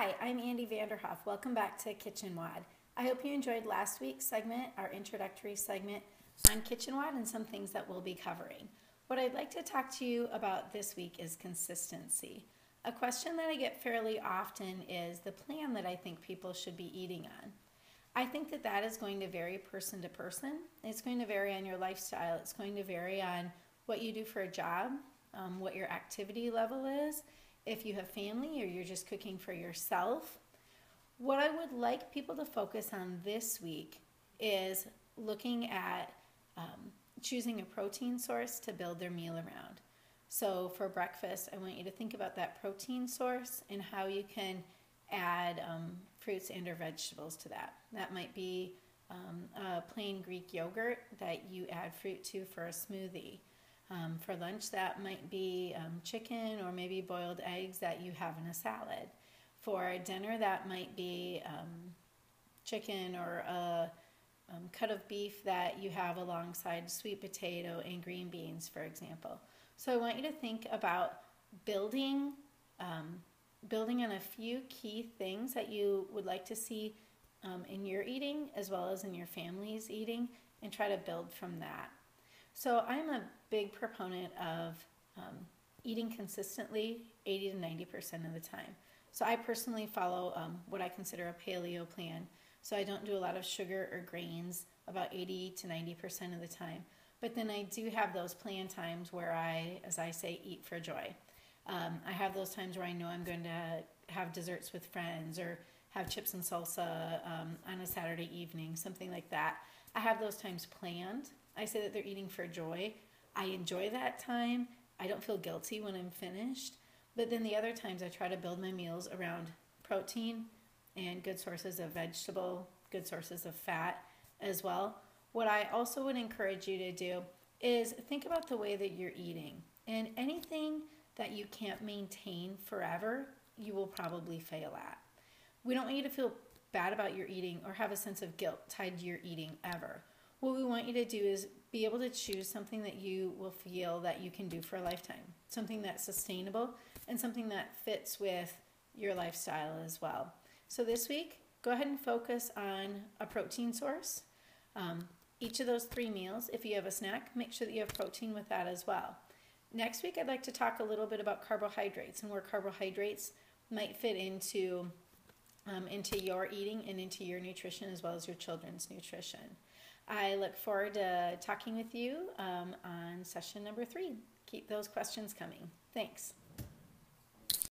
Hi, I'm Andy Vanderhoff. Welcome back to Kitchen WOD. I hope you enjoyed last week's segment, our introductory segment on Kitchen WOD and some things that we'll be covering. What I'd like to talk to you about this week is consistency. A question that I get fairly often is the plan that I think people should be eating on. I think that is going to vary person to person. It's going to vary on your lifestyle. It's going to vary on what you do for a job, what your activity level is, if you have family or you're just cooking for yourself. What I would like people to focus on this week is looking at choosing a protein source to build their meal around. So for breakfast, I want you to think about that protein source and how you can add fruits and or vegetables to that. That might be a plain Greek yogurt that you add fruit to for a smoothie. For lunch, that might be chicken or maybe boiled eggs that you have in a salad. For dinner, that might be chicken or a cut of beef that you have alongside sweet potato and green beans, for example. So I want you to think about building on a few key things that you would like to see in your eating as well as in your family's eating, and try to build from that. So I'm a big proponent of eating consistently 80 to 90% of the time. So I personally follow what I consider a paleo plan. So I don't do a lot of sugar or grains about 80 to 90% of the time. But then I do have those plan times where I, as I say, eat for joy. I have those times where I know I'm going to have desserts with friends or have chips and salsa on a Saturday evening, something like that. I have those times planned. I say that they're eating for joy. I enjoy that time. I don't feel guilty when I'm finished. But then the other times I try to build my meals around protein and good sources of vegetable, good sources of fat as well. What I also would encourage you to do is think about the way that you're eating. And anything that you can't maintain forever, you will probably fail at. We don't want you to feel bad about your eating or have a sense of guilt tied to your eating ever. What we want you to do is be able to choose something that you will feel that you can do for a lifetime, something that's sustainable and something that fits with your lifestyle as well. So this week, go ahead and focus on a protein source. Each of those 3 meals, if you have a snack, make sure that you have protein with that as well. Next week, I'd like to talk a little bit about carbohydrates and where carbohydrates might fit into your eating and into your nutrition as well as your children's nutrition. I look forward to talking with you on session number 3. Keep those questions coming. Thanks.